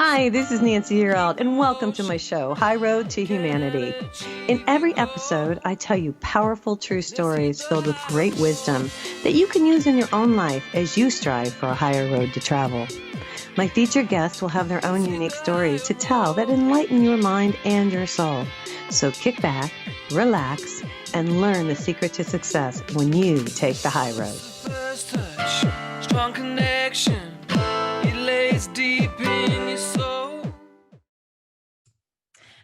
Hi, this is Nancy Yearout, and welcome to my show, High Road to Humanity. In every episode, I tell you powerful true stories filled with great wisdom that you can use in your own life as you strive for a higher road to travel. My featured guests will have their own unique stories to tell that enlighten your mind and your soul. So kick back, relax, and learn the secret to success when you take the high road. First touch, strong connection, it lays deep in your soul.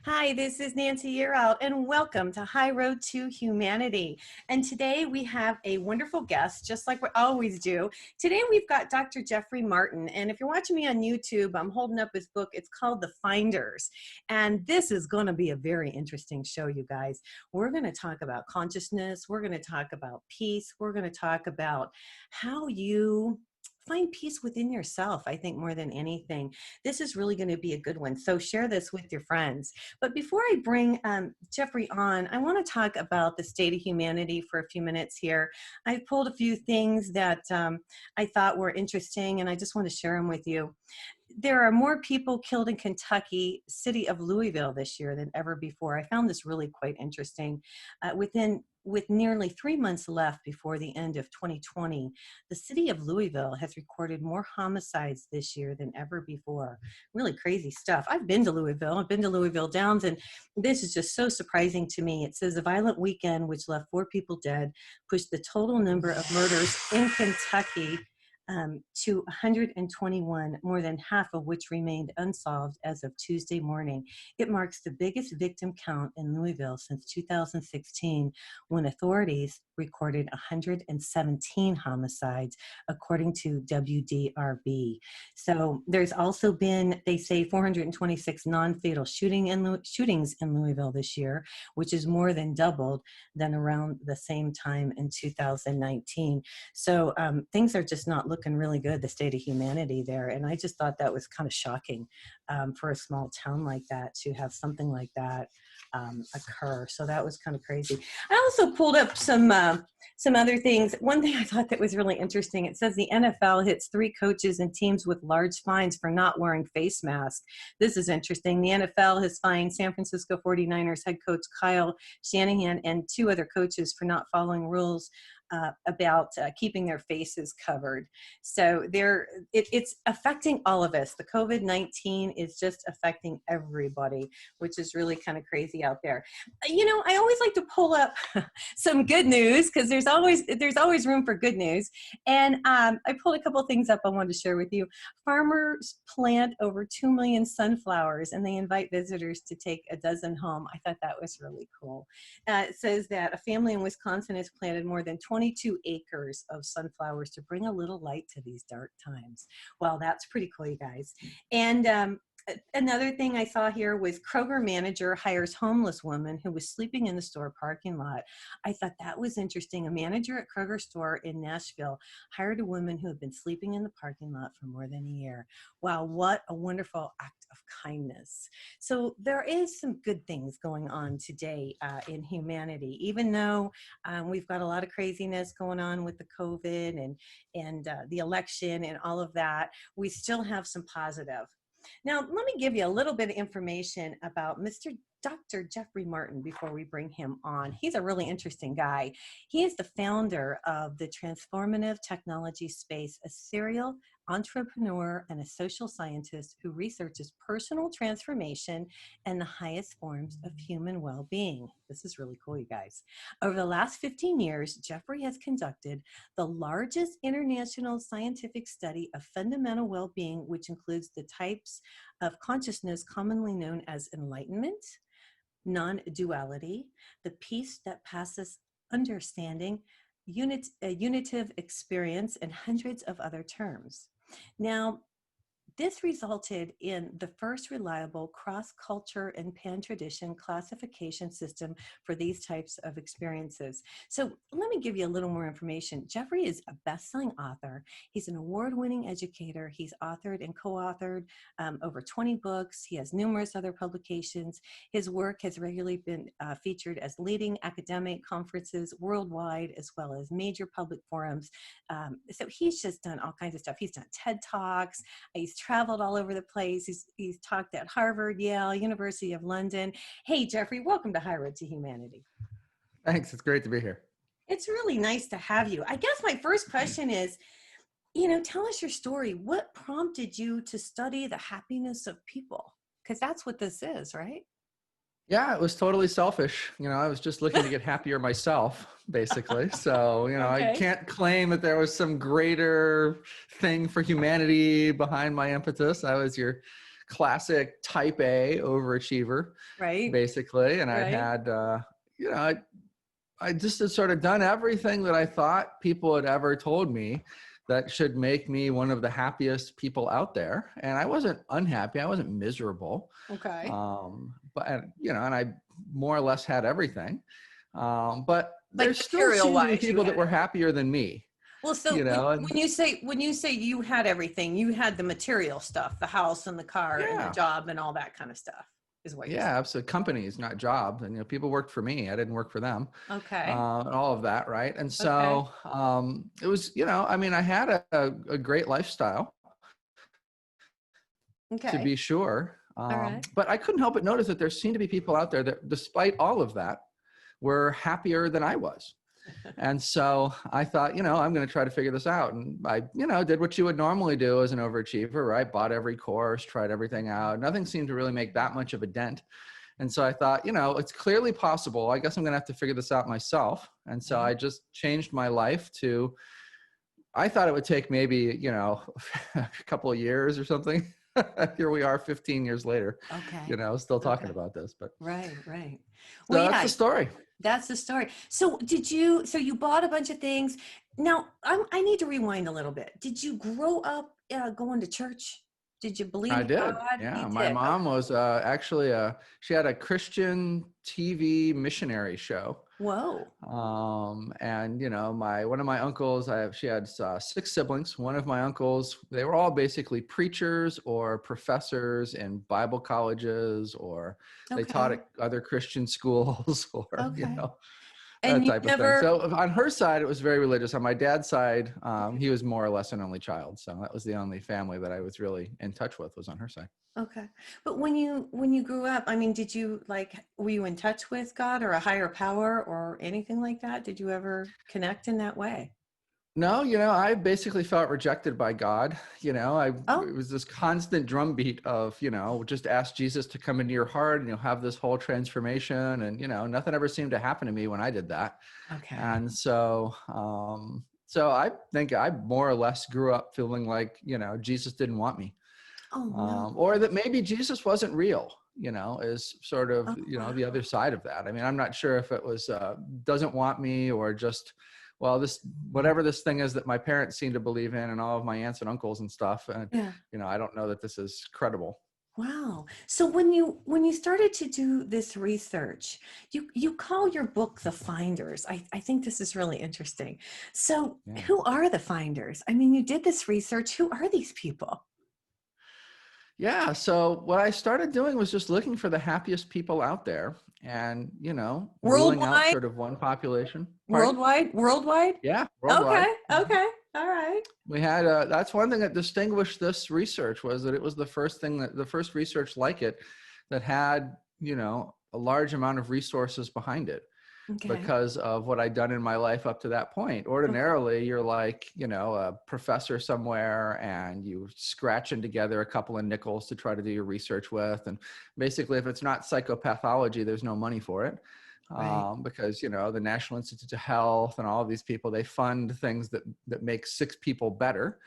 Hi, this is Nancy Yearout, and welcome to High Road to Humanity. And today we have a wonderful guest, just like we always do. Today we've got Dr. Jeffery Martin, and if you're watching me on YouTube, I'm holding up his book. It's called The Finders, and this is going to be a very interesting show, you guys. We're going to talk about consciousness. We're going to talk about peace. We're going to talk about how you find peace within yourself, I think, more than anything. This is really going to be a good one. So share this with your friends. But before I bring Jeffery on, I want to talk about the state of humanity for a few minutes here. I pulled a few things that I thought were interesting, and I just want to share them with you. There are more people killed in Kentucky, city of Louisville this year than ever before. I found this really quite interesting. With nearly 3 months left before the end of 2020, the city of Louisville has recorded more homicides this year than ever before. Really crazy stuff. I've been to Louisville. I've been to Louisville Downs, and this is just so surprising to me. It says a violent weekend which left 4 people dead pushed the total number of murders in Kentucky to 121, more than half of which remained unsolved as of Tuesday morning. It marks the biggest victim count in Louisville since 2016, when authorities recorded 117 homicides, according to WDRB. So there's also been, they say, 426 non-fatal shootings in Louisville this year, which is more than doubled than around the same time in 2019. So things are just not looking really good, the state of humanity there. And I just thought that was kind of shocking for a small town like that to have something like that occur. So that was kind of crazy. I also pulled up some other things. One thing I thought that was really interesting, it says the NFL hits 3 coaches and teams with large fines for not wearing face masks. This is interesting. The NFL has fined San Francisco 49ers head coach Kyle Shanahan and 2 other coaches for not following rules about keeping their faces covered. So it's affecting all of us. The COVID-19 is just affecting everybody, which is really kind of crazy out there. You know, I always like to pull up some good news because there's always room for good news. And I pulled a couple things up I wanted to share with you. Farmers plant over 2 million sunflowers, and they invite visitors to take a dozen home. I thought that was really cool. It says that a family in Wisconsin has planted more than 22 acres of sunflowers to bring a little light to these dark times. Well, that's pretty cool, you guys. And another thing I saw here was Kroger manager hires homeless woman who was sleeping in the store parking lot. I thought that was interesting. A manager at Kroger store in Nashville hired a woman who had been sleeping in the parking lot for more than a year. Wow, what a wonderful act of kindness. So there is some good things going on today in humanity, even though we've got a lot of craziness going on with the COVID and the election and all of that. We still have some positive. Now, let me give you a little bit of information about Dr. Jeffery Martin before we bring him on. He's a really interesting guy. He is the founder of the Transformative Technology Space, a serial entrepreneur and a social scientist who researches personal transformation and the highest forms of human well-being. This is really cool, you guys. Over the last 15 years, Jeffery has conducted the largest international scientific study of fundamental well-being, which includes the types of consciousness commonly known as enlightenment, non-duality, the peace that passes understanding, unitive experience, and hundreds of other terms. Now, this resulted in the first reliable cross-culture and pan-tradition classification system for these types of experiences. So let me give you a little more information. Jeffery is a best-selling author. He's an award-winning educator. He's authored and co-authored over 20 books. He has numerous other publications. His work has regularly been featured as leading academic conferences worldwide, as well as major public forums. So he's just done all kinds of stuff. He's done TED Talks. He's traveled all over the place. He's talked at Harvard, Yale, University of London. Hey, Jeffrey, welcome to High Road to Humanity. Thanks. It's great to be here. It's really nice to have you. I guess my first question is, tell us your story. What prompted you to study the happiness of people? Because that's what this is, right? Yeah, it was totally selfish. I was just looking to get happier myself, basically. So, I Okay. can't claim that there was some greater thing for humanity behind my impetus. I was your classic type A overachiever, Right. basically. And I Right. had, I just had sort of done everything that I thought people had ever told me that should make me one of the happiest people out there. And I wasn't unhappy. I wasn't miserable. Okay. But and I more or less had everything. But Like there still seemed to be material-wise, you people that had were it. happier than me. Well, so And when you say you had everything, you had the material stuff, the house and the car and the yeah, job and all that kind of stuff, is what you're saying. absolutely. Companies, not jobs. And people worked for me. I didn't work for them. Okay. And all of that, right? And Okay. so it was, I had a great lifestyle, to Okay. be sure. All right. But I couldn't help but notice that there seemed to be people out there that, despite all of that, were happier than I was. And so I thought, I'm going to try to figure this out. And I, did what you would normally do as an overachiever, right? Bought every course, tried everything out. Nothing seemed to really make that much of a dent. And so I thought, it's clearly possible. I guess I'm going to have to figure this out myself. And so I just changed my life to, I thought it would take maybe, a couple of years or something. Here we are 15 years later, Okay. still talking about this, but Right. so Well, that's yeah, the story. that's the story. So you bought a bunch of things. Now, I need to rewind a little bit. Did you grow up going to church? Did you believe I in did. God? Yeah. You My did. mom was actually she had a Christian TV missionary show. Whoa. And one of my uncles, she had 6 siblings. One of my uncles, they were all basically preachers or professors in Bible colleges, or they taught Okay. at other Christian schools, or, Okay. that And you type of thing. never, So on her side, it was very religious. On my dad's side, he was more or less an only child. So that was the only family that I was really in touch with, was on her side. okay. But when you grew up, did you were you in touch with God or a higher power or anything like that? Did you ever connect in that way? No, I basically felt rejected by God. Oh, It was this constant drumbeat of, just ask Jesus to come into your heart and you'll have this whole transformation. And, nothing ever seemed to happen to me when I did that. okay. And so, so I think I more or less grew up feeling like, Jesus didn't want me, Oh no. or that maybe Jesus wasn't real, is sort of, Oh wow. the other side of that. I mean, I'm not sure if it was, doesn't want me, or just, well, this, whatever this thing is that my parents seem to believe in, and all of my aunts and uncles and stuff. And, Yeah. I don't know that this is credible. Wow. So when you started to do this research, you call your book The Finders. I think this is really interesting. So Yeah. who are the finders? You did this research. Who are these people? Yeah. So what I started doing was just looking for the happiest people out there, and, ruling out Worldwide? sort of one population. Pardon? Worldwide? Worldwide? Yeah. Worldwide. Okay. Okay. All right. We had, that's one thing that distinguished this research, was that it was the first research like it that had, a large amount of resources behind it, Okay. because of what I'd done in my life up to that point. Ordinarily, you're like, a professor somewhere, and you scratching together a couple of nickels to try to do your research with. And basically, if it's not psychopathology, there's no money for it. Right. Because, the National Institute of Health and all of these people, they fund things that make sick people better.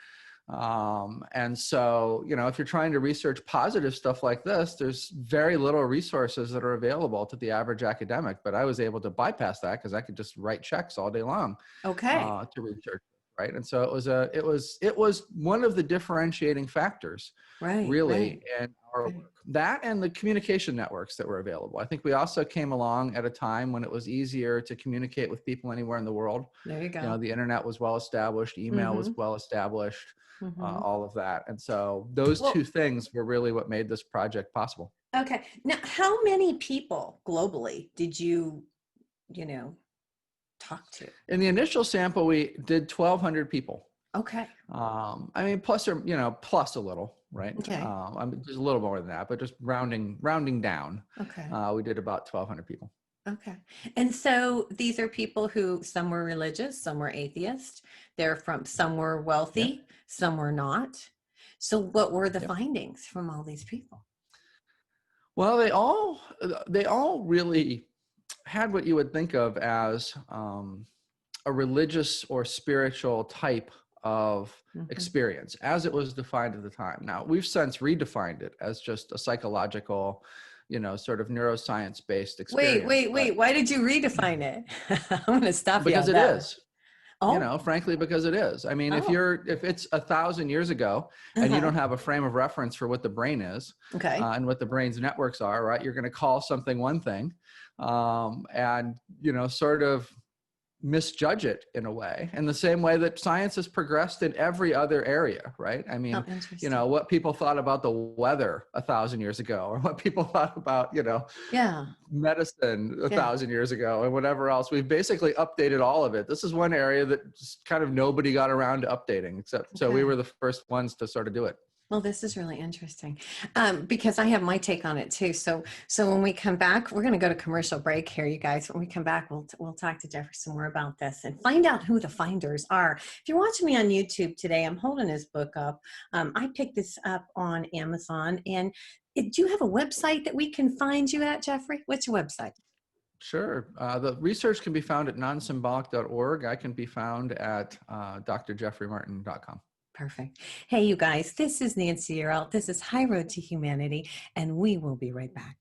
And so, if you're trying to research positive stuff like this, there's very little resources that are available to the average academic. But I was able to bypass that because I could just write checks all day long Okay. to research, right? And so it was one of the differentiating factors, Right. really, Right. in our Right. work. That and the communication networks that were available. I think we also came along at a time when it was easier to communicate with people anywhere in the world. There you go. The internet was well established, email was Mm-hmm. well established, Mm-hmm. all of that. And so those Well, two things were really what made this project possible. okay. Now, how many people globally did you know, talk to? In the initial sample, we did 1,200 people. Okay. Plus a little, right? Okay. I mean, there's a little more than that, but just rounding down, Okay. we did about 1,200 people. Okay. And so these are people who some were religious, some were atheist. Some were Yep. wealthy, some were not. So what were the Yep. findings from all these people? Well, they all really had what you would think of as a religious or spiritual type of Mhm. experience as it was defined at the time. Now, we've since redefined it as just a psychological, sort of neuroscience based Wait, experience, wait, but wait. Why did you redefine it? I'm going to stop you because on it that one. is, Oh, frankly, because it is. I mean, oh. if it's 1,000 years ago and you Uh-huh. don't have a frame of reference for what the brain is, Okay. and what the brain's networks are, right? You're going to call something one thing, and sort of misjudge it in a way, in the same way that science has progressed in every other area, right? I Oh, mean, interesting. what people thought about the weather 1,000 years ago, or what people thought about, Yeah. medicine a Yeah. 1,000 years ago, and whatever else. We've basically updated all of it. This is one area that just kind of nobody got around to updating, except so we Okay. were the first ones to sort of do it. Well, this is really interesting because I have my take on it too. So when we come back, we're going to go to commercial break here, you guys. When we come back, we'll talk to Jeffery some more about this and find out who the finders are. If you're watching me on YouTube today, I'm holding his book up. I picked this up on Amazon. And do you have a website that we can find you at, Jeffery? What's your website? Sure. The research can be found at nonsymbolic.org. I can be found at drjeffreymartin.com. Perfect. Hey, you guys, this is Nancy Yearout. This is High Road to Humanity, and we will be right back.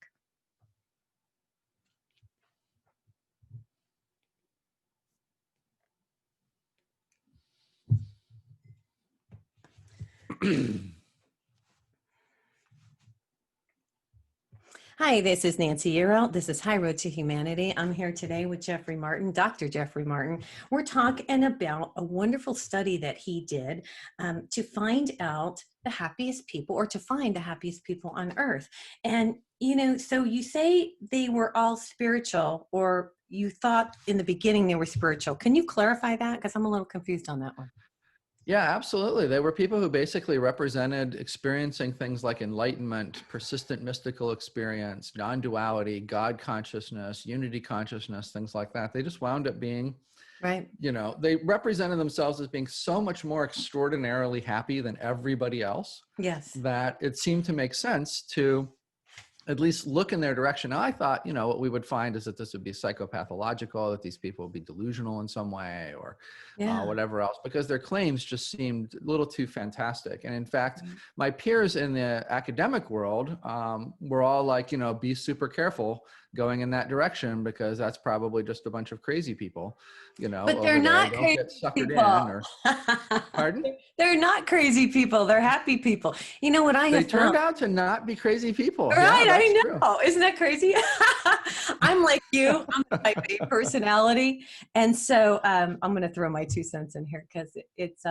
Hi, this is Nancy Yearout. This is High Road to Humanity. I'm here today with Jeffery Martin, Dr. Jeffery Martin. We're talking about a wonderful study that he did to find out the happiest people, or to find the happiest people on earth. And, so you say they were all spiritual, or you thought in the beginning they were spiritual. Can you clarify that? Because I'm a little confused on that one. Yeah, absolutely. They were people who basically represented experiencing things like enlightenment, persistent mystical experience, non-duality, God consciousness, unity consciousness, things like that. They just wound up being, Right. they represented themselves as being so much more extraordinarily happy than everybody else Yes. that it seemed to make sense to at least look in their direction. Now, I thought, what we would find is that this would be psychopathological, that these people would be delusional in some way, or Yeah. whatever else, because their claims just seemed a little too fantastic. And in fact, Right. my peers in the academic world were all like, be super careful going in that direction, because that's probably just a bunch of crazy people, But they're over there. not Don't crazy get suckered people. in, or pardon? They're not crazy people. They're happy people. You know what I They have found? turned out to not be crazy people. Yeah, Right, that's I true. know. Isn't that crazy? I'm like you. I'm a type A personality, and so I'm going to throw my 2 cents in here because it's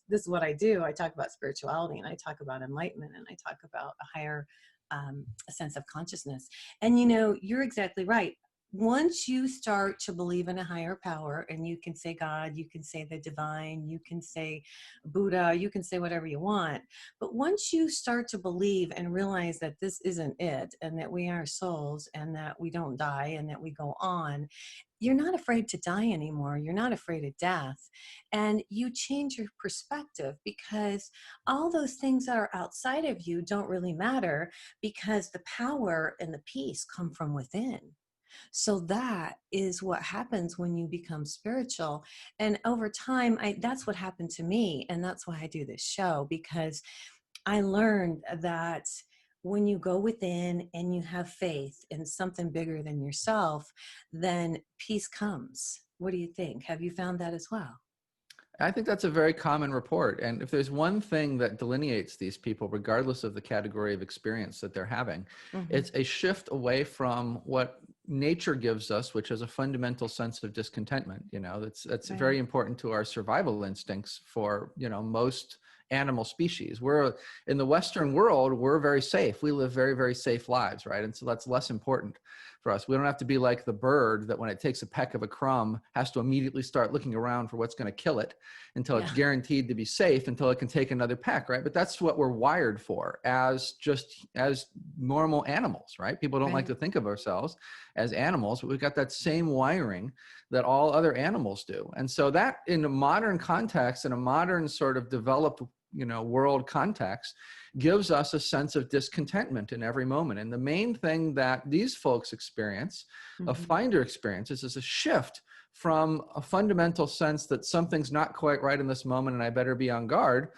this is what I do. I talk about spirituality, and I talk about enlightenment, and I talk about a higher a sense of consciousness. And you're exactly right. Once you start to believe in a higher power, and you can say God, you can say the divine, you can say Buddha, you can say whatever you want. But once you start to believe and realize that this isn't it, and that we are souls, and that we don't die, and that we go on, you're not afraid to die anymore. You're not afraid of death. And you change your perspective, because all those things that are outside of you don't really matter, because the power and the peace come from within. So that is what happens when you become spiritual. And over time, that's what happened to me. And that's why I do this show, because I learned that when you go within and you have faith in something bigger than yourself, then peace comes. What do you think? Have you found that as well? I think that's a very common report. And if there's one thing that delineates these people, regardless of the category of experience that they're having, Mm-hmm. it's a shift away from what nature gives us, which is a fundamental sense of discontentment. That's Right. very important to our survival instincts for, most animal species. We're in the Western world, we're very safe. We live very, very safe lives, right? And so that's less important for us. We don't have to be like the bird that when it takes a peck of a crumb has to immediately start looking around for what's going to kill it until it's Yeah. guaranteed to be safe until it can take another peck, right? But that's what we're wired for as normal animals, right? People don't like Right. to think of ourselves as animals, but we've got that same wiring that all other animals do. And so that in a modern context, in a modern sort of developed world context, gives us a sense of discontentment in every moment. And the main thing that these folks experience, a Mm-hmm. finder experiences, is a shift from a fundamental sense that something's not quite right in this moment and I better be on guard,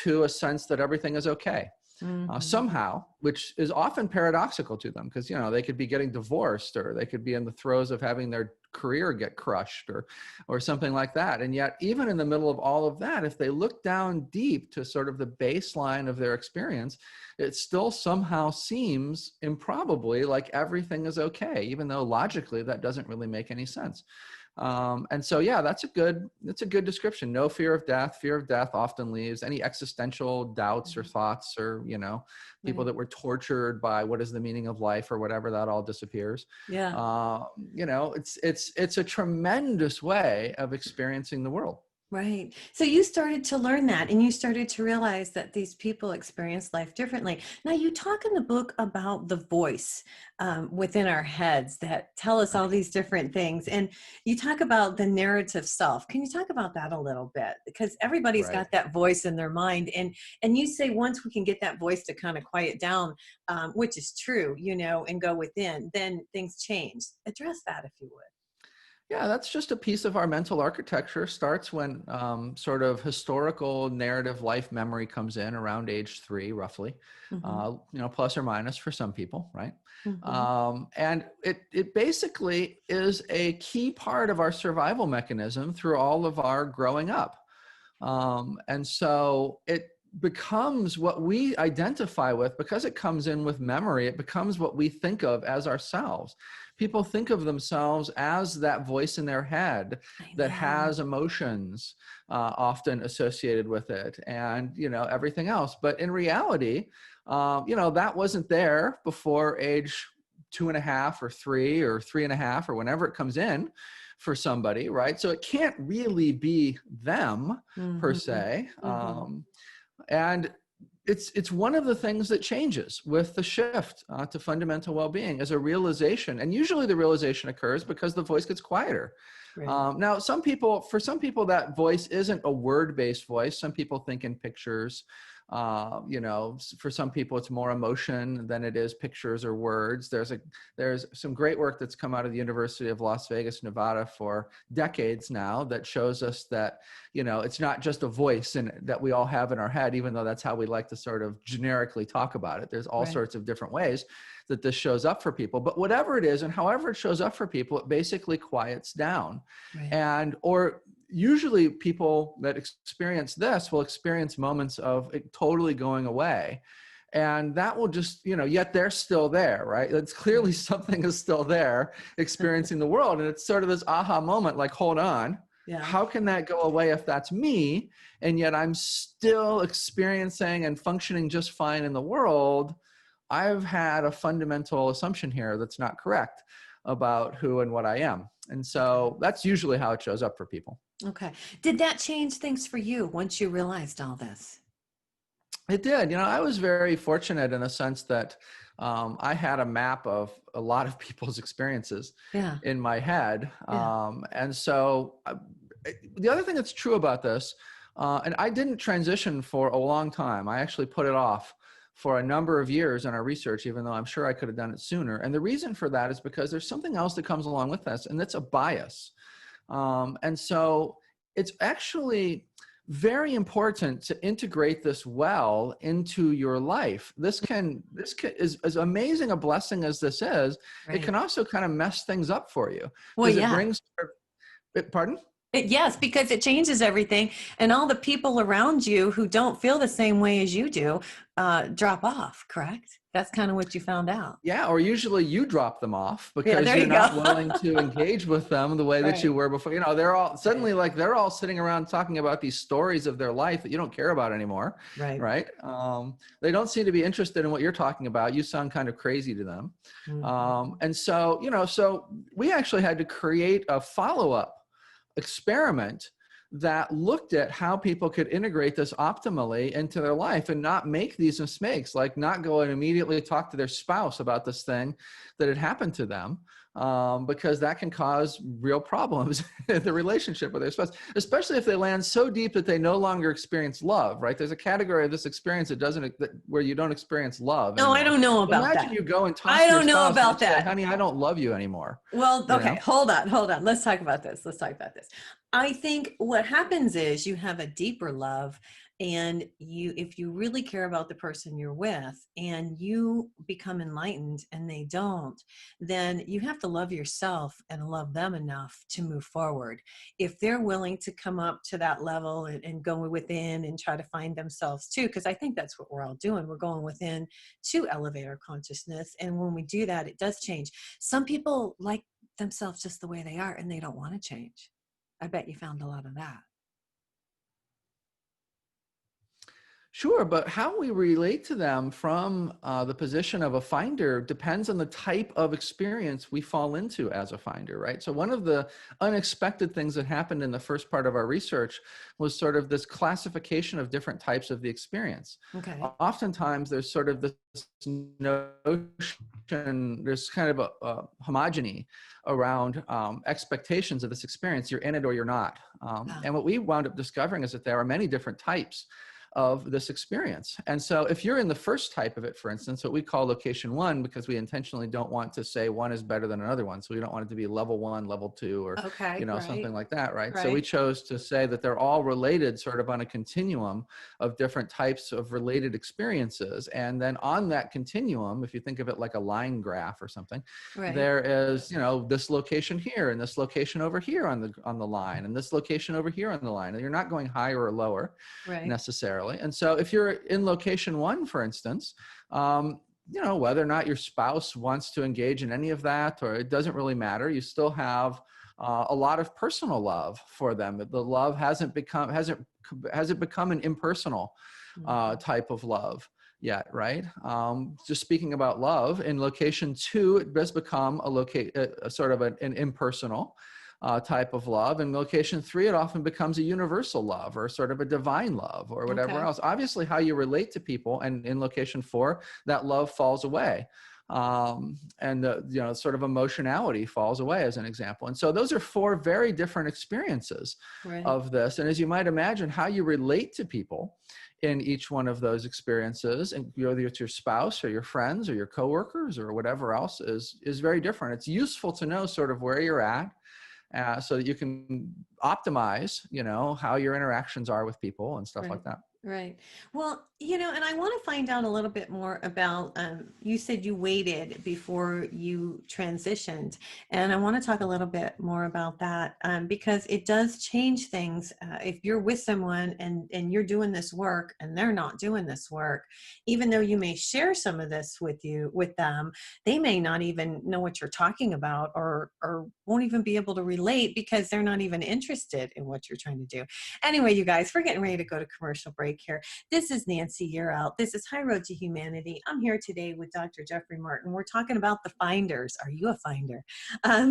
to a sense that everything is okay. Mm-hmm. Somehow, which is often paradoxical to them, because they could be getting divorced, or they could be in the throes of having their career get crushed, or something like that. And yet, even in the middle of all of that, if they look down deep to sort of the baseline of their experience, it still somehow seems improbably like everything is okay, even though logically that doesn't really make any sense. And so, yeah, that's a good description. No fear of death. Fear of death often leaves any existential doubts or thoughts, or, people Right. that were tortured by what is the meaning of life or whatever, that all disappears. Yeah. It's a tremendous way of experiencing the world. Right. So you started to learn that, and you started to realize that these people experience life differently. Now, you talk in the book about the voice within our heads that tell us all these different things. And you talk about the narrative self. Can you talk about that a little bit? Because everybody's Right. got that voice in their mind. And you say once we can get that voice to kind of quiet down, which is true, and go within, then things change. Address that if you would. Yeah, that's just a piece of our mental architecture. Starts when sort of historical narrative life memory comes in around age 3, roughly, Mm-hmm. plus or minus for some people, right? Mm-hmm. And it basically is a key part of our survival mechanism through all of our growing up. And so it becomes what we identify with. Because it comes in with memory, it becomes what we think of as ourselves. People think of themselves as that voice in their head I that know. has emotions often associated with it, and everything else. But in reality, that wasn't there before age 2.5 or 3 or 3.5 or whenever it comes in for somebody, right? So it can't really be them per Mm-hmm. se. Mm-hmm. And it's one of the things that changes with the shift to fundamental well-being, as a realization. And usually the realization occurs because the voice gets quieter. Right. Now, for some people, that voice isn't a word-based voice. Some people think in pictures. For some people, it's more emotion than it is pictures or words. There's some great work that's come out of the University of Las Vegas, Nevada, for decades now, that shows us that, it's not just a voice that we all have in our head, even though that's how we like to sort of generically talk about it. There's all Right. sorts of different ways that this shows up for people. But whatever it is, and however it shows up for people, it basically quiets down. Right. Or usually people that experience this will experience moments of it totally going away. And that will just, yet they're still there, right? It's clearly something is still there experiencing the world. And it's sort of this aha moment, like, hold on, Yeah. how can that go away if that's me? And yet I'm still experiencing and functioning just fine in the world. I've had a fundamental assumption here that's not correct about who and what I am. And so that's usually how it shows up for people. Okay. Did that change things for you once you realized all this? It did. I was very fortunate in a sense that I had a map of a lot of people's experiences Yeah. in my head. Yeah. And so the other thing that's true about this, and I didn't transition for a long time. I actually put it off for a number of years in our research, even though I'm sure I could have done it sooner. And the reason for that is because there's something else that comes along with this, and that's a bias. And so it's actually very important to integrate this well into your life. This is as amazing a blessing as this is. Right. It can also kind of mess things up for you, Well, because it yeah. brings, pardon? Yes, because it changes everything, and all the people around you who don't feel the same way as you do drop off, correct? That's kind of what you found out. Yeah, or usually you drop them off Yeah, because there you're you go. not willing to engage with them the way that you Right, were before. You know, they're all right, suddenly like they're all sitting around talking about these stories of their life that you don't care about anymore, right. right? They don't seem to be interested in what you're talking about. You sound kind of crazy to them. Mhm. And so, you know, so we actually had to create a follow-up experiment that looked at how people could integrate this optimally into their life and not make these mistakes, like not go and immediately talk to their spouse about this thing that had happened to them, because that can cause real problems in the relationship with their spouse, especially if they land so deep that they no longer experience love, right? There's a category of this experience where you don't experience love No, I anymore. don't know But about imagine that. you go and talk I to your don't know spouse and about you say, that. honey, I don't love you anymore, Well, you okay, know? hold on, hold on. Let's talk about this. Let's talk about this. I think what happens is you have a deeper love, and if you really care about the person you're with and you become enlightened and they don't, then you have to love yourself and love them enough to move forward. If they're willing to come up to that level and go within and try to find themselves too, because I think that's what we're all doing. We're going within to elevate our consciousness. And when we do that, it does change. Some people like themselves just the way they are and they don't want to change. I bet you found a lot of that. Sure, but how we relate to them from the position of a finder depends on the type of experience we fall into as a finder, right? So one of the unexpected things that happened in the first part of our research was sort of this classification of different types of the experience. Okay. Oftentimes there's sort of this notion, there's kind of a homogeny around expectations of this experience. You're in it or you're not. Wow. And what we wound up discovering is that there are many different types of this experience. And so if you're in the first type of it, for instance, what we call location one, because we intentionally don't want to say one is better than another one. So we don't want it to be level one, level two, or, Okay. you know, Right. something like that, right? So we Right. chose to say that they're all related sort of on a continuum of different types of related experiences. And then on that continuum, if you think of it like a line graph or something, Right. there is, you know, this location here and this location over here on the line and this location over here on the line. And you're not going higher or lower Right. necessarily. And so if you're in location one, for instance, you know, whether or not your spouse wants to engage in any of that, or it doesn't really matter, you still have a lot of personal love for them. The love hasn't become an impersonal type of love yet, right? Just speaking about love, in location two, it does become a sort of an impersonal type of love. In location three, it often becomes a universal love or sort of a divine love or whatever Okay. else. Obviously, how you relate to people, and in location four, that love falls away. And the, you know, sort of emotionality falls away as an example. And so those are four very different experiences Right. of this. And as you might imagine, how you relate to people in each one of those experiences, and whether it's your spouse or your friends or your coworkers or whatever else, is very different. It's useful to know sort of where you're at, so that you can optimize, you know, how your interactions are with people and stuff Right. like that. Right. Well, you know, and I want to find out a little bit more about, you said you waited before you transitioned. And I want to talk a little bit more about that, because it does change things. If you're with someone and you're doing this work and they're not doing this work, even though you may share some of this with them, they may not even know what you're talking about, or won't even be able to relate because they're not even interested in what you're trying to do. Anyway, you guys, we're getting ready to go to commercial break here. This is Nancy Yearout. This is High Road to Humanity. I'm here today with Dr. Jeffery Martin. We're talking about the finders. Are you a finder?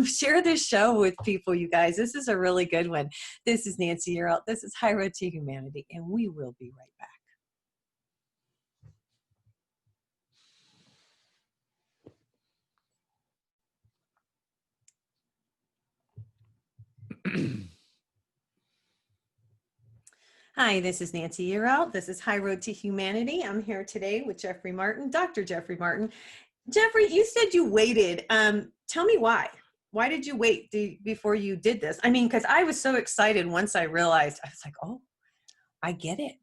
Share this show with people, you guys. This is a really good one. This is Nancy Yearout. This is High Road to Humanity, and we will be right back. Hi, this is Nancy Yearout. This is High Road to Humanity. I'm here today with Jeffery Martin, Dr. Jeffery Martin. Jeffery, you said you waited. Tell me why. Why did you wait before you did this? I mean, because I was so excited once I realized, I was like, oh, I get it.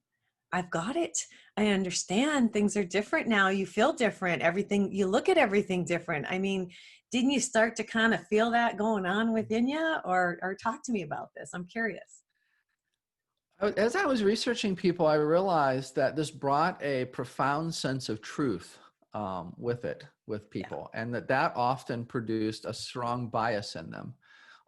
I've got it. I understand things are different now. You feel different. Everything, you look at everything different. I mean, didn't you start to kind of feel that going on within you, or talk to me about this? I'm curious. As I was researching people, I realized that this brought a profound sense of truth with it, with Yeah. people, and that often produced a strong bias in them,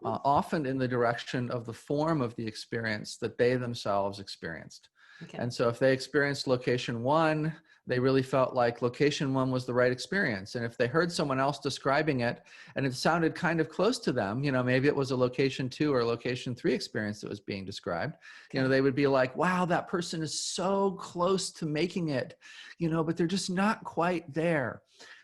Mm, often in the direction of the form of the experience that they themselves experienced. okay. And so if they experienced location one, they really felt like location one was the right experience. And if they heard someone else describing it and it sounded kind of close to them, maybe it was a location two or location three experience that was being described, Okay. they would be like, wow, that person is so close to making it, but they're just not quite there.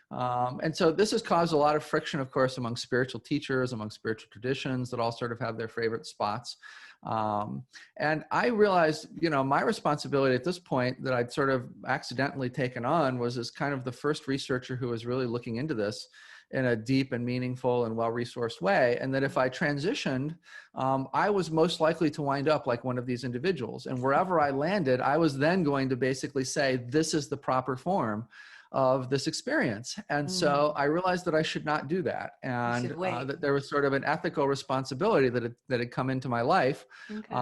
And so this has caused a lot of friction, of course, among spiritual teachers, among spiritual traditions that all sort of have their favorite spots. And I realized, my responsibility at this point that I'd sort of accidentally taken on was as kind of the first researcher who was really looking into this in a deep and meaningful and well-resourced way. And that if I transitioned, I was most likely to wind up like one of these individuals. And wherever I landed, I was then going to basically say, this is the proper form of this experience. And Mm, so I realized that I should not do that. you And should wait. that there was sort of an ethical responsibility that had come into my life Okay.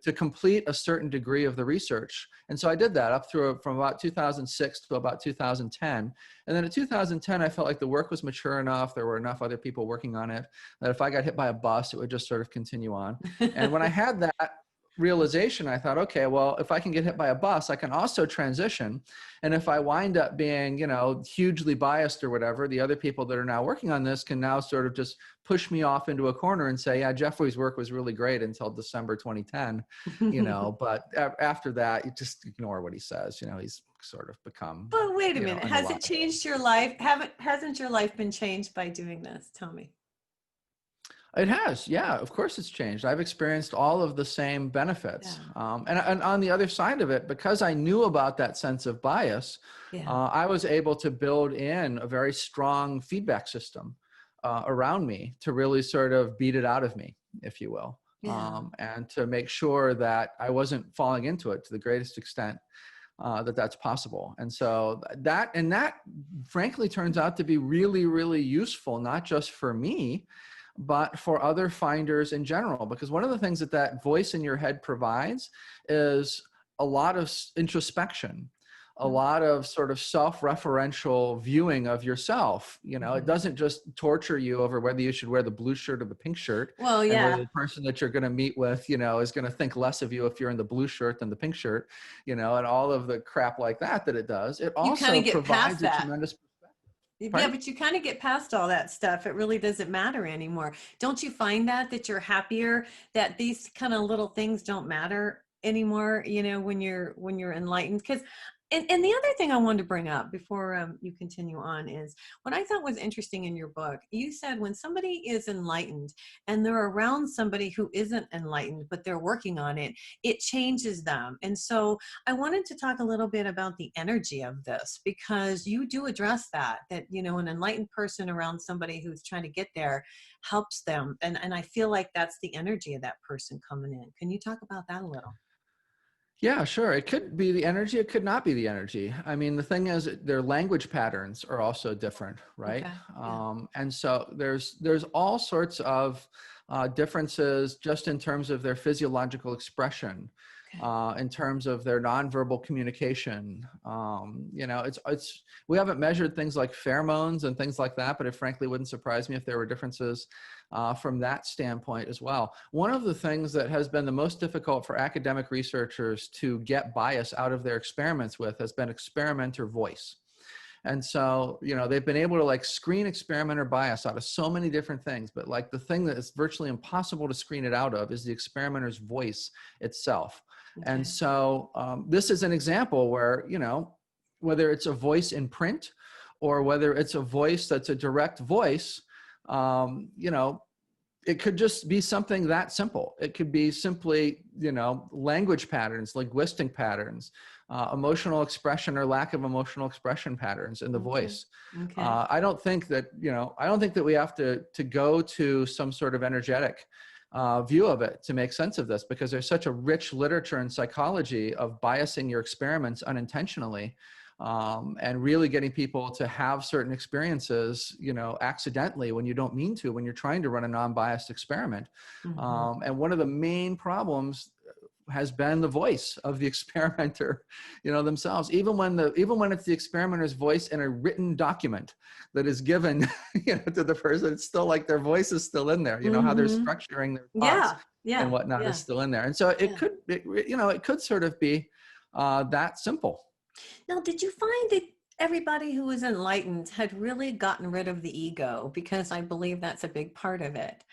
to complete a certain degree of the research. And so I did that up through from about 2006 to about 2010. And then in 2010, I felt like the work was mature enough. There were enough other people working on it that if I got hit by a bus, it would just sort of continue on. And when I had that realization, I thought, okay, well, if I can get hit by a bus, I can also transition. And if I wind up being, hugely biased or whatever, the other people that are now working on this can now sort of just push me off into a corner and say, yeah, Jeffrey's work was really great until December 2010, but after that, you just ignore what he says. He's sort of become, But wait a minute, has it unreliable. changed your life? Hasn't your life been changed by doing this? Tell me. It has, yeah, of course it's changed. I've experienced all of the same benefits. Yeah. And on the other side of it, because I knew about that sense of bias, Yeah. I was able to build in a very strong feedback system around me to really sort of beat it out of me, if you will, Yeah. and to make sure that I wasn't falling into it to the greatest extent that's possible. And so that frankly turns out to be really, really useful, not just for me, but for other finders in general. Because one of the things that voice in your head provides is a lot of introspection, a Mm, lot of sort of self-referential viewing of yourself. It mhm. doesn't just torture you over whether you should wear the blue shirt or the pink shirt, Well, and whether yeah, the person that you're going to meet with, is going to think less of you if you're in the blue shirt than the pink shirt, and all of the crap like that it does. It you kind also of get past provides a that. tremendous, Yeah, pardon? but you kind of get past all that stuff. It really doesn't matter anymore. Don't you find that you're happier, that these kind of little things don't matter anymore, when you're enlightened? Because and the other thing I wanted to bring up before you continue on is what I thought was interesting in your book. You said when somebody is enlightened and they're around somebody who isn't enlightened, but they're working on it, it changes them. And so I wanted to talk a little bit about the energy of this, because you do address that an enlightened person around somebody who's trying to get there helps them. And I feel like that's the energy of that person coming in. Can you talk about that a little? Yeah, sure. It could be the energy. It could not be the energy. I mean, the thing is, their language patterns are also different, right? Okay. Yeah. And so there's all sorts of differences just in terms of their physiological expression, Okay. in terms of their nonverbal communication. It's we haven't measured things like pheromones and things like that, but it frankly wouldn't surprise me if there were differences from that standpoint as well. One of the things that has been the most difficult for academic researchers to get bias out of their experiments with has been experimenter voice. And so, they've been able to like screen experimenter bias out of so many different things, but like the thing that is virtually impossible to screen it out of is the experimenter's voice itself. And Okay. so this is an example where, whether it's a voice in print or whether it's a voice that's a direct voice, it could just be something that simple. It could be simply, language patterns, linguistic patterns, emotional expression or lack of emotional expression patterns in the Okay. voice. Okay. I don't think that we have to go to some sort of energetic view of it to make sense of this, because there's such a rich literature in psychology of biasing your experiments unintentionally, and really getting people to have certain experiences, accidentally when you don't mean to, when you're trying to run a non-biased experiment. And one of the main problems has been the voice of the experimenter, themselves. Even when it's the experimenter's voice in a written document that is given, to the person, it's still like their voice is still in there. How they're structuring their thoughts and whatnot is still in there. And so it could sort of be that simple. Now, did you find that everybody who was enlightened had really gotten rid of the ego? Because I believe that's a big part of it.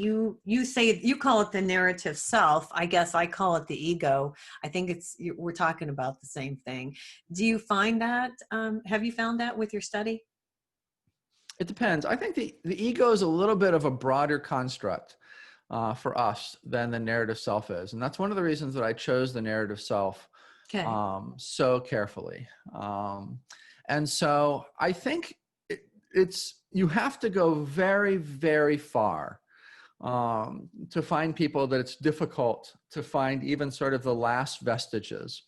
You say you call it the narrative self. I guess I call it the ego. I think we're talking about the same thing. Do you find that? Have you found that with your study? It depends. I think the ego is a little bit of a broader construct for us than the narrative self is, and that's one of the reasons that I chose the narrative self so carefully. And so I think you have to go very, very far to find people that it's difficult to find even sort of the last vestiges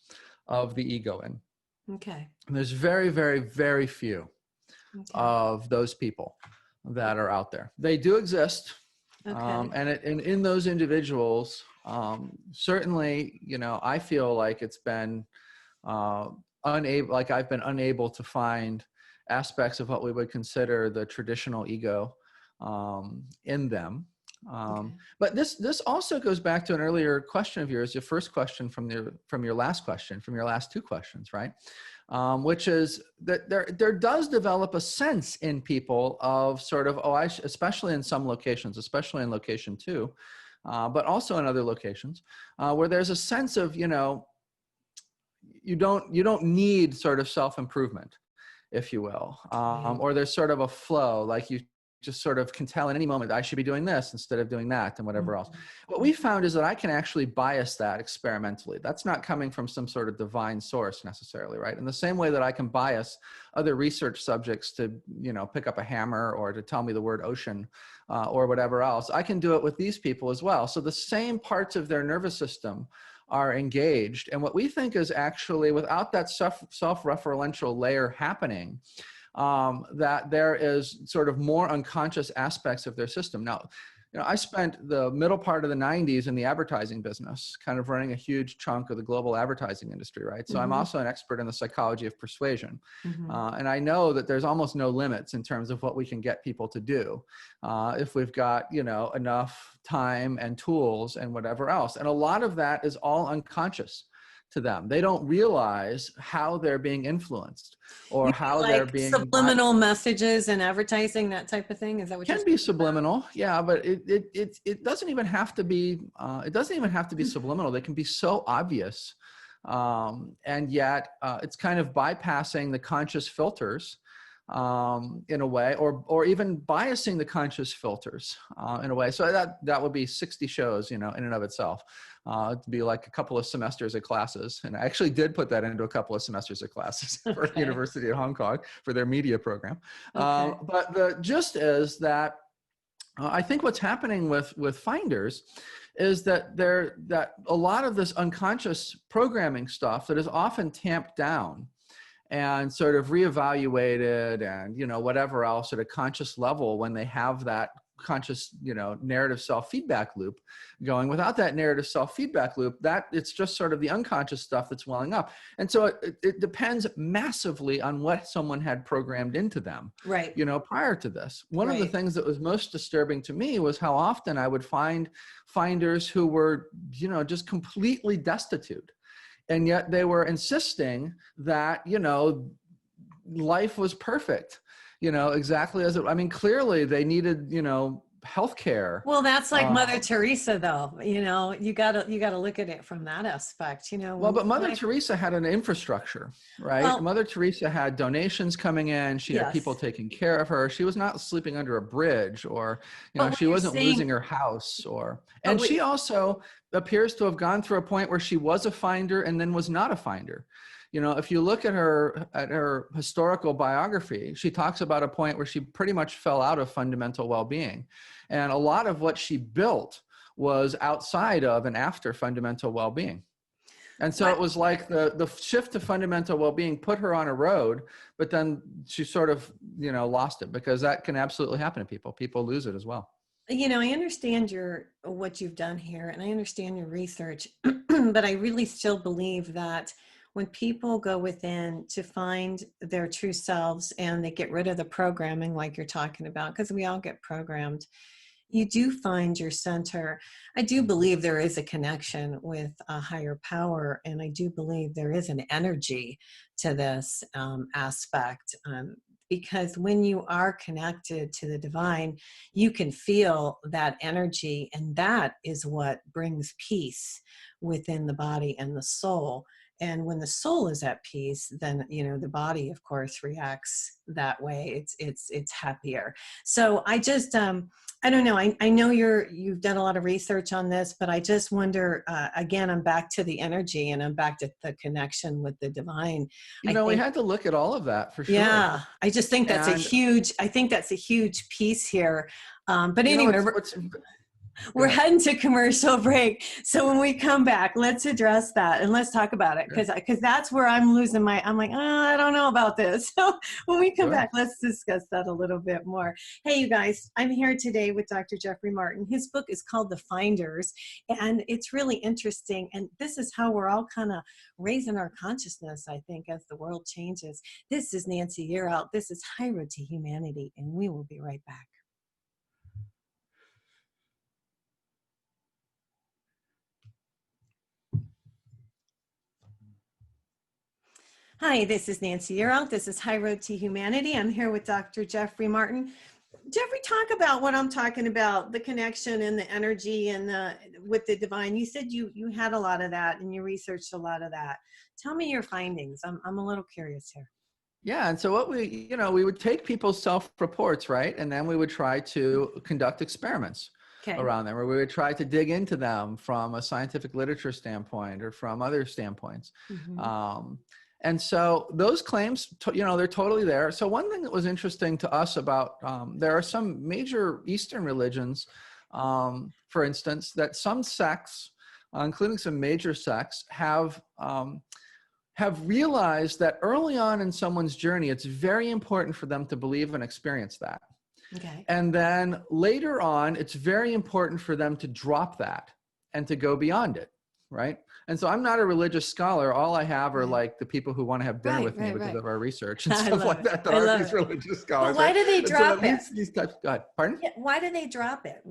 of the ego in. Okay. And there's very, very, very few of those people that are out there. They do exist. And in those individuals, certainly, I feel like it's been I've been unable to find aspects of what we would consider the traditional ego in them. But this also goes back to an earlier question of yours, your first question from your last two questions, right? Which is that there does develop a sense in people of sort of, especially in some locations, especially in location 2, but also in other locations, where there's a sense of, you don't need sort of self-improvement, if you will, or there's sort of a flow, like you just sort of can tell in any moment I should be doing this instead of doing that and whatever else. What we found is that I can actually bias that experimentally. That's not coming from some sort of divine source necessarily, right? In the same way that I can bias other research subjects to, pick up a hammer or to tell me the word ocean or whatever else, I can do it with these people as well. So the same parts of their nervous system are engaged. And what we think is actually, without that self-referential layer happening, that there is sort of more unconscious aspects of their system. Now, I spent the middle part of the 90s in the advertising business, kind of running a huge chunk of the global advertising industry, right? So I'm also an expert in the psychology of persuasion. And I know that there's almost no limits in terms of what we can get people to do if we've got, enough time and tools and whatever else. And a lot of that is all unconscious to them. They don't realize how they're being influenced or how they're being subliminal messages and advertising, that type of thing. Is that what can be subliminal? Yeah, but it doesn't even have to be. It doesn't even have to be subliminal. They can be so obvious, and yet it's kind of bypassing the conscious filters in a way, or even biasing the conscious filters in a way. So that would be 60 shows, in and of itself. To be like a couple of semesters of classes. And I actually did put that into a couple of semesters of classes for the University of Hong Kong for their media program. But the gist is that I think what's happening with finders is that a lot of this unconscious programming stuff that is often tamped down and sort of reevaluated and, whatever else at a conscious level when they have that conscious, narrative self-feedback loop going. Without that narrative self-feedback loop, that it's just sort of the unconscious stuff that's welling up. And so it depends massively on what someone had programmed into them, right? Prior to this. One of the things that was most disturbing to me was how often I would find finders who were, just completely destitute. And yet they were insisting that, life was perfect. Exactly as clearly they needed, healthcare. Well, that's like Mother Teresa, though. You gotta look at it from that aspect. Well, but Mother Teresa had an infrastructure, right? Well, Mother Teresa had donations coming in. She had people taking care of her. She was not sleeping under a bridge, or she wasn't losing her house, and she also appears to have gone through a point where she was a finder and then was not a finder. You know, if you look at her historical biography, she talks about a point where she pretty much fell out of fundamental well-being. And a lot of what she built was outside of and after fundamental well-being. And so it was like the shift to fundamental well-being put her on a road, but then she sort of, you know, lost it, because that can absolutely happen to people. People lose it as well. You know, I understand what you've done here, and I understand your research, but I really still believe that when people go within to find their true selves and they get rid of the programming like you're talking about, because we all get programmed, you do find your center. I do believe there is a connection with a higher power, and I do believe there is an energy to this aspect. Because when you are connected to the divine, you can feel that energy, and that is what brings peace within the body and the soul. And when the soul is at peace, then, you know, the body, of course, reacts that way. It's happier. So I just, I don't know. I know you've done a lot of research on this, but I just wonder, again, I'm back to the energy, and I'm back to the connection with the divine. You know, we had to look at all of that for sure. Yeah, I just think that's I think that's a huge piece here. But anyway, we're heading to commercial break. So when we come back, let's address that and let's talk about it, because that's where I'm losing I'm like, oh, I don't know about this. So when we come back, let's discuss that a little bit more. Hey, you guys, I'm here today with Dr. Jeffery Martin. His book is called The Finders, and it's really interesting. And this is how we're all kind of raising our consciousness, I think, as the world changes. This is Nancy Yearout. This is High Road to Humanity, and we will be right back. Hi, this is Nancy Yearout. This is High Road to Humanity. I'm here with Dr. Jeffery Martin. Jeffrey, talk about what I'm talking about, the connection and the energy and with the divine. You said you had a lot of that and you researched a lot of that. Tell me your findings. I'm a little curious here. Yeah, and so what we would take people's self-reports, right? And then we would try to conduct experiments around them, or we would try to dig into them from a scientific literature standpoint or from other standpoints. Mm-hmm. And so those claims, they're totally there. So one thing that was interesting to us about, there are some major Eastern religions, for instance, that some sects, including some major sects, have realized that early on in someone's journey, it's very important for them to believe and experience that. Okay. And then later on, it's very important for them to drop that and to go beyond it, right? And so I'm not a religious scholar. All I have are like the people who want to have dinner with me because of our research and stuff like that are these religious scholars. But why do they drop it? These types, go ahead. Pardon? Yeah, why do they drop it?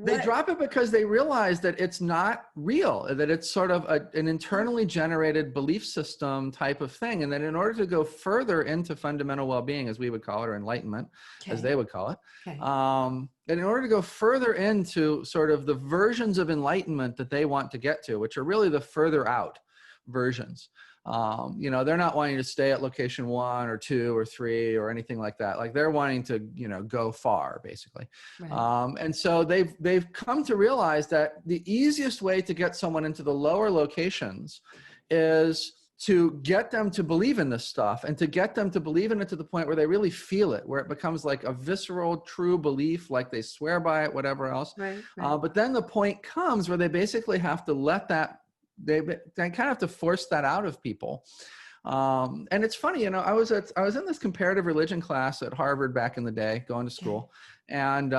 They drop it because they realize that it's not real, that it's sort of an internally generated belief system type of thing. And that in order to go further into fundamental well-being, as we would call it, or enlightenment, as they would call it, and in order to go further into sort of the versions of enlightenment that they want to get to, which are really the further out versions, they're not wanting to stay at location 1 or 2 or 3 or anything like that. Like they're wanting to, go far, basically. Right. And so they've come to realize that the easiest way to get someone into the lower locations is to get them to believe in this stuff and to get them to believe in it to the point where they really feel it, where it becomes like a visceral, true belief, like they swear by it, whatever else. Right. But then the point comes where they basically have to let that, they kind of have to force that out of people. And it's funny, I was in this comparative religion class at Harvard back in the day, going to school. And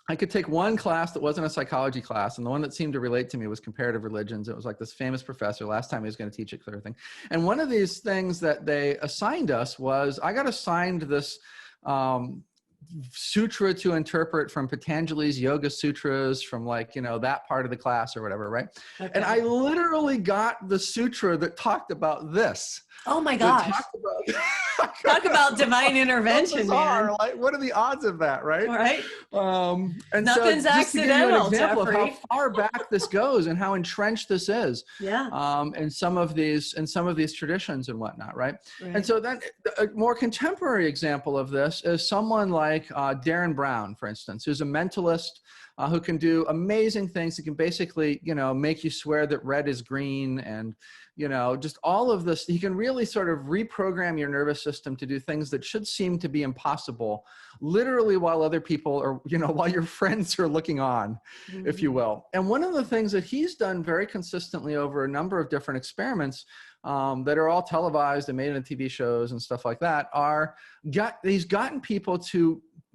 I could take one class that wasn't a psychology class, and the one that seemed to relate to me was comparative religions. It was like this famous professor, last time he was going to teach it, clear thing. And one of these things that they assigned us was, I got assigned this sutra to interpret from Patanjali's Yoga Sutras, from that part of the class or whatever, right? Okay. And I literally got the sutra that talked about this. Oh my gosh. Talk about divine intervention, bizarre. man. Like, what are the odds of that, right? All right. And Nothing's so just to give you an accidental, example of Jeffrey. how far back this goes and how entrenched this is, Yeah. in some of these traditions and whatnot, right? Right. And so then a more contemporary example of this is someone like Darren Brown, for instance, who's a mentalist, who can do amazing things. He can basically, make you swear that red is green, and, just all of this. He can really sort of reprogram your nervous system to do things that should seem to be impossible, literally while other people are, while your friends are looking on, if you will. And one of the things that he's done very consistently over a number of different experiments, that are all televised and made into TV shows and stuff like that, he's gotten people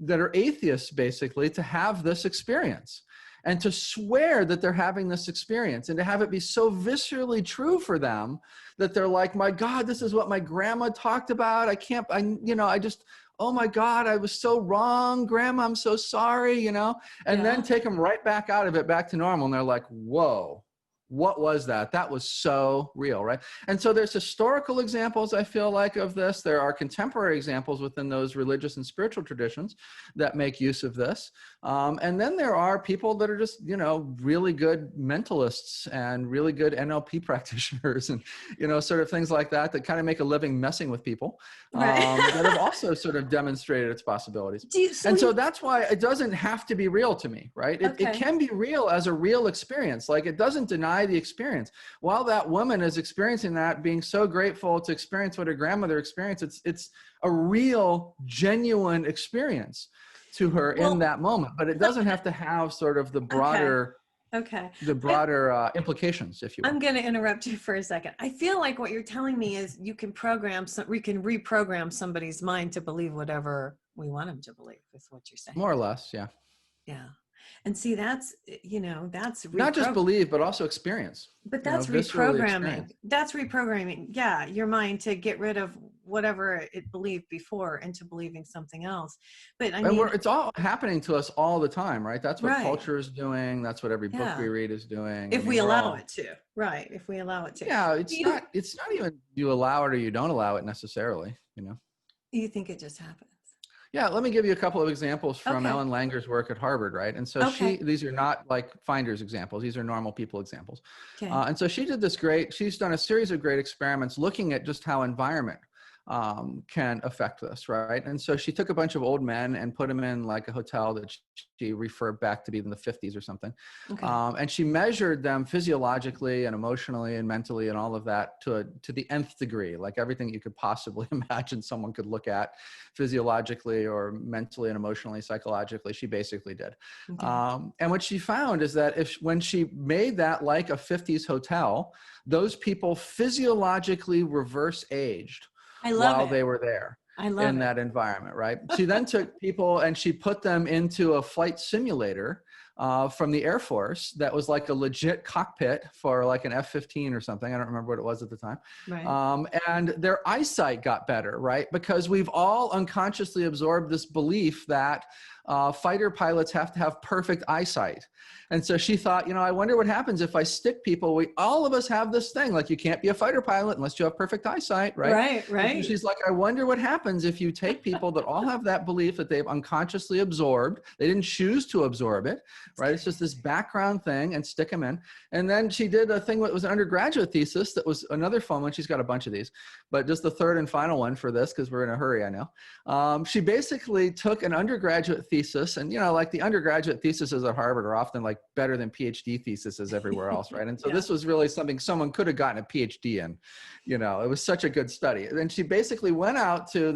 that are atheists basically to have this experience and to swear that they're having this experience, and to have it be so viscerally true for them that they're like, my God, this is what my grandma talked about. Oh my God, I was so wrong, Grandma, I'm so sorry, and then take them right back out of it, back to normal. And they're like, whoa, what was that? That was so real, right? And so there's historical examples, I feel like, of this. There are contemporary examples within those religious and spiritual traditions that make use of this. And then there are people that are just, really good mentalists and really good NLP practitioners and, sort of things like that kind of make a living messing with people, that have also sort of demonstrated its possibilities. So that's why it doesn't have to be real to me, right? It can be real as a real experience. Like, it doesn't deny the experience. While that woman is experiencing that, being so grateful to experience what her grandmother experienced, it's a real, genuine experience to her in that moment. But it doesn't have to have sort of the broader implications, if you will. I'm going to interrupt you for a second. I feel like what you're telling me is we can reprogram somebody's mind to believe whatever we want them to believe, is what you're saying. More or less, yeah. Yeah. And see, that's not just believe, but also experience. But that's reprogramming. That's reprogramming. Yeah. Your mind to get rid of whatever it believed before into believing something else. But it's all happening to us all the time, right? That's what culture is doing. That's what every book we read is doing. If we allow it to, right? If we allow it to. Yeah. It's not even you allow it or you don't allow it necessarily, You think it just happens? Yeah, let me give you a couple of examples from Ellen Langer's work at Harvard, right? And so these are not like finders examples. These are normal people examples. Okay. And so she's done a series of great experiments looking at just how environment can affect this, right? And so she took a bunch of old men and put them in like a hotel that she referred back to be in the 50s or something. Okay. And she measured them physiologically and emotionally and mentally and all of that to the nth degree, like everything you could possibly imagine someone could look at physiologically or mentally and emotionally, psychologically, she basically did. Okay. And what she found is that when she made that like a 50s hotel, those people physiologically reverse aged while they were there in that environment, right? She then took people and she put them into a flight simulator from the Air Force that was like a legit cockpit for like an F-15 or something. I don't remember what it was at the time. Right. And their eyesight got better, right? Because we've all unconsciously absorbed this belief that fighter pilots have to have perfect eyesight. And so she thought, I wonder what happens if I stick people. All of us have this thing, like you can't be a fighter pilot unless you have perfect eyesight, right? Right. And she's like, I wonder what happens if you take people that all have that belief that they've unconsciously absorbed. They didn't choose to absorb it, right? It's just this background thing, and stick them in. And then she did a thing that was an undergraduate thesis that was another fun one. She's got a bunch of these, but just the third and final one for this, because we're in a hurry, I know. She basically took an undergraduate thesis, and like the undergraduate theses at Harvard are often like better than PhD theses everywhere else, right? And so this was really something someone could have gotten a PhD in. It was such a good study. And then she basically went out to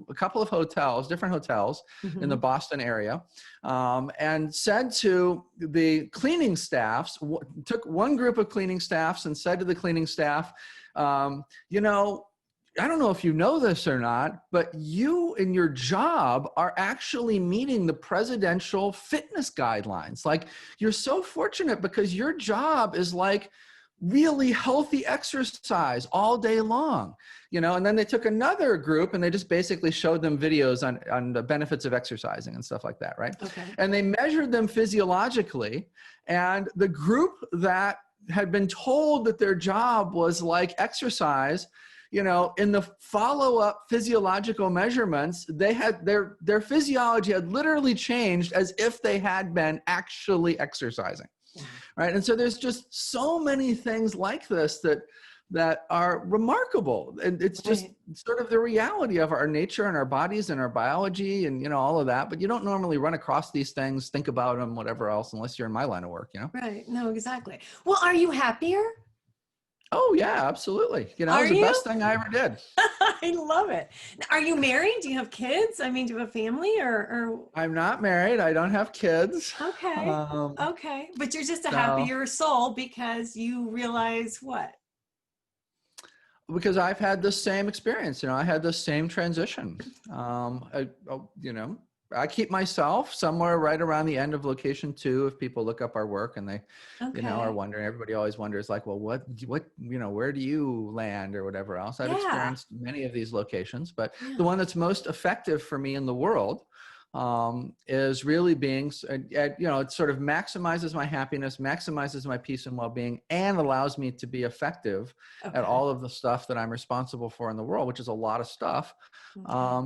a couple of hotels, different hotels in the Boston area, and said to the cleaning staffs, took one group of cleaning staffs and said to the cleaning staff, I don't know if you know this or not, but you in your job are actually meeting the presidential fitness guidelines. Like, you're so fortunate because your job is like really healthy exercise all day long, and then they took another group and they just basically showed them videos on the benefits of exercising and stuff like that, right? Okay. And they measured them physiologically, and the group that had been told that their job was like exercise, in the follow-up physiological measurements, they had their physiology had literally changed as if they had been actually exercising. Right. And so there's just so many things like this that are remarkable. And it's just sort of the reality of our nature and our bodies and our biology and, all of that. But you don't normally run across these things, think about them, whatever else, unless you're in my line of work, Right. No, exactly. Well, are you happier? Oh, yeah, absolutely. It Are was the you? best thing I ever did. I love it. Are you married? Do you have kids? I mean, do you have a family or? I'm not married. I don't have kids. Okay. Okay. But you're just a So, happier soul because you realize what? because I've had the same experience, I had the same transition. I keep myself somewhere right around the end of location 2 if people look up our work and they, are wondering. Everybody always wonders like, well, what, where do you land or whatever else. I've experienced many of these locations, but the one that's most effective for me in the world is really being, it sort of maximizes my happiness, maximizes my peace and well-being, and allows me to be effective at all of the stuff that I'm responsible for in the world, which is a lot of stuff,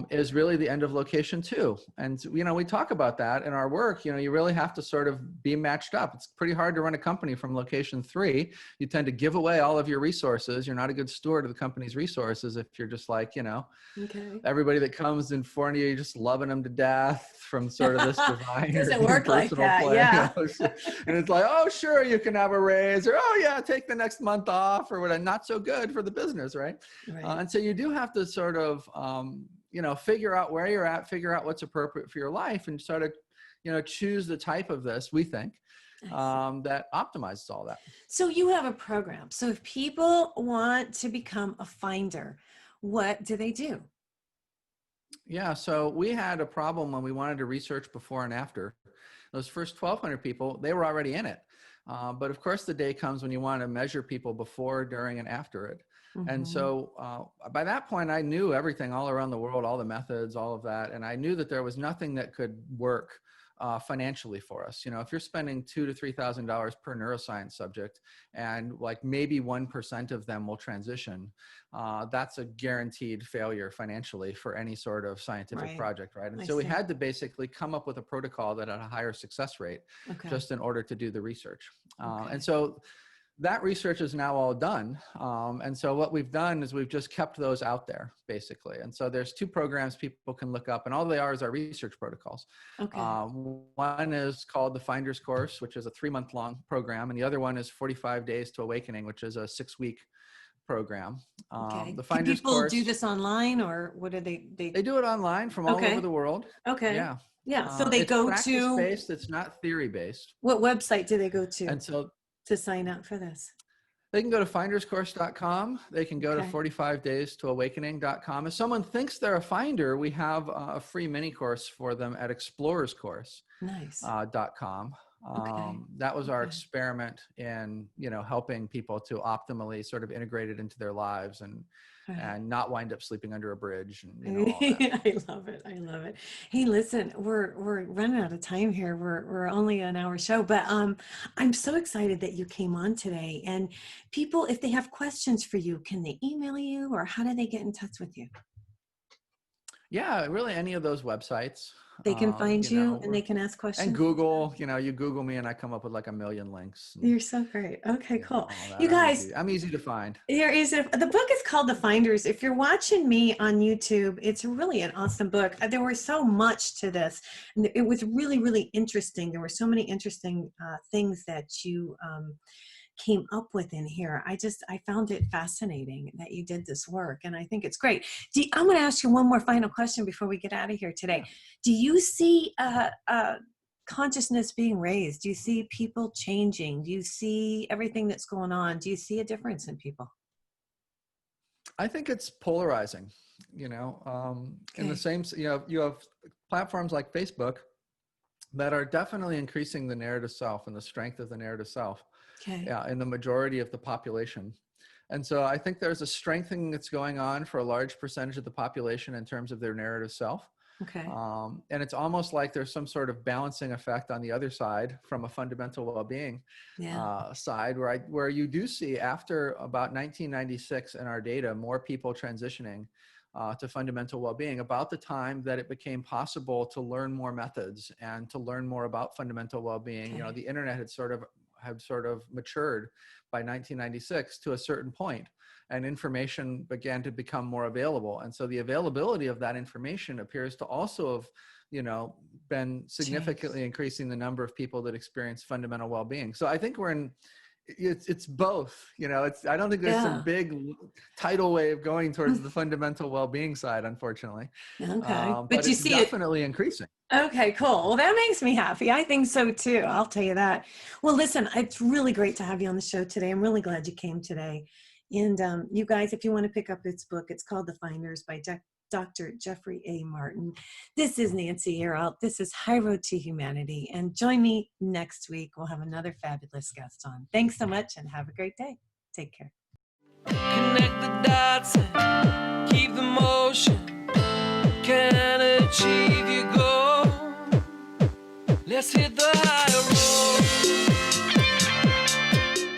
is really the end of location 2. And, we talk about that in our work. You really have to sort of be matched up. It's pretty hard to run a company from location 3. You tend to give away all of your resources. You're not a good steward of the company's resources if you're just like, everybody that comes in front of you, you're just loving them to death from sort of this divine doesn't work like that. play, Yeah. And it's like, oh, sure, you can have a raise, or oh yeah, take the next month off, or whatever. Not so good for the business, right? And so you do have to sort of figure out where you're at, figure out what's appropriate for your life, and sort of choose the type of this, we think, that optimizes all that. So you have a program. So if people want to become a finder, what do they do? Yeah, so we had a problem when we wanted to research before and after. Those first 1,200 people, they were already in it. But of course, the day comes when you want to measure people before, during, and after it. And so by that point, I knew everything all around the world, all the methods, all of that. And I knew that there was nothing that could work financially for us. If you're spending $2,000 to $3,000 per neuroscience subject, and like maybe 1% of them will transition, that's a guaranteed failure financially for any sort of scientific project, right? And so we had to basically come up with a protocol that had a higher success rate, just in order to do the research. And so that research is now all done. And so what we've done is we've just kept those out there, basically. And so there's 2 programs people can look up, and all they are is our research protocols. One is called the Finder's Course, which is a 3-month-long program. And the other one is 45 Days to Awakening, which is a 6-week program. The Finder's Course. Do this online, or what do they? They do it online from all over the world. Yeah. So they go to practice-based. It's not theory-based. What website do they go to? And so to sign up for this? They can go to finderscourse.com. They can go to 45daystoawakening.com. If someone thinks they're a finder, we have a free mini course for them at explorerscourse.com. That was our experiment in, helping people to optimally sort of integrate it into their lives and not wind up sleeping under a bridge. And, all that. I love it. I love it. Hey, listen, we're running out of time here. We're only an hour show, but I'm so excited that you came on today. And people, if they have questions for you, can they email you, or how do they get in touch with you? Yeah, really any of those websites. They can find you and they can ask questions. And Google, you Google me and I come up with like a million links. You're so great. Okay, cool. You guys, I'm easy to find. The book is called The Finders. If you're watching me on YouTube, it's really an awesome book. There was so much to this, and it was really, really interesting. There were so many interesting things that you came up with in here. I found it fascinating that you did this work, and I think it's great. I'm going to ask you one more final question before we get out of here today. Do you see consciousness being raised? Do you see people changing? Do you see everything that's going on? Do you see a difference in people? I think it's polarizing, in the same, you have platforms like Facebook that are definitely increasing the narrative self and the strength of the narrative self. In the majority of the population. And so I think there's a strengthening that's going on for a large percentage of the population in terms of their narrative self. Okay. And it's almost like there's some sort of balancing effect on the other side from a fundamental well-being side, where you do see after about 1996 in our data, more people transitioning to fundamental well-being about the time that it became possible to learn more methods and to learn more about fundamental well-being. Okay. You know, the internet had sort of matured by 1996 to a certain point, and information began to become more available. And so the availability of that information appears to also have, you know, been significantly increasing the number of people that experience fundamental well-being. So I think it's both, you know, I don't think there's some big tidal wave going towards the fundamental well-being side, unfortunately. Okay. But you it's see definitely increasing. Okay, cool. Well, that makes me happy. I think so too. I'll tell you that. Well, listen, it's really great to have you on the show today. I'm really glad you came today. And you guys, if you want to pick up this book, it's called The Finders by Dr. Jeffrey A. Martin. This is Nancy Yearout. This is High Road to Humanity. And join me next week. We'll have another fabulous guest on. Thanks so much and have a great day. Take care. Connect the dots and keep the motion. Can achieve your goal. Let's hit the high road.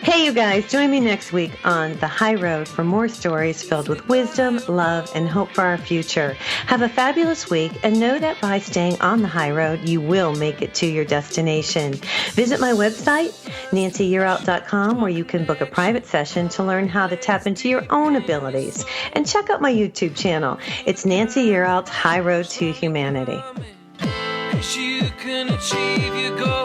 Hey, you guys, join me next week on The High Road for more stories filled with wisdom, love, and hope for our future. Have a fabulous week and know that by staying on the high road, you will make it to your destination. Visit my website, nancyyearout.com, where you can book a private session to learn how to tap into your own abilities. And check out my YouTube channel. It's Nancy Yearout's High Road to Humanity. You can achieve your goal.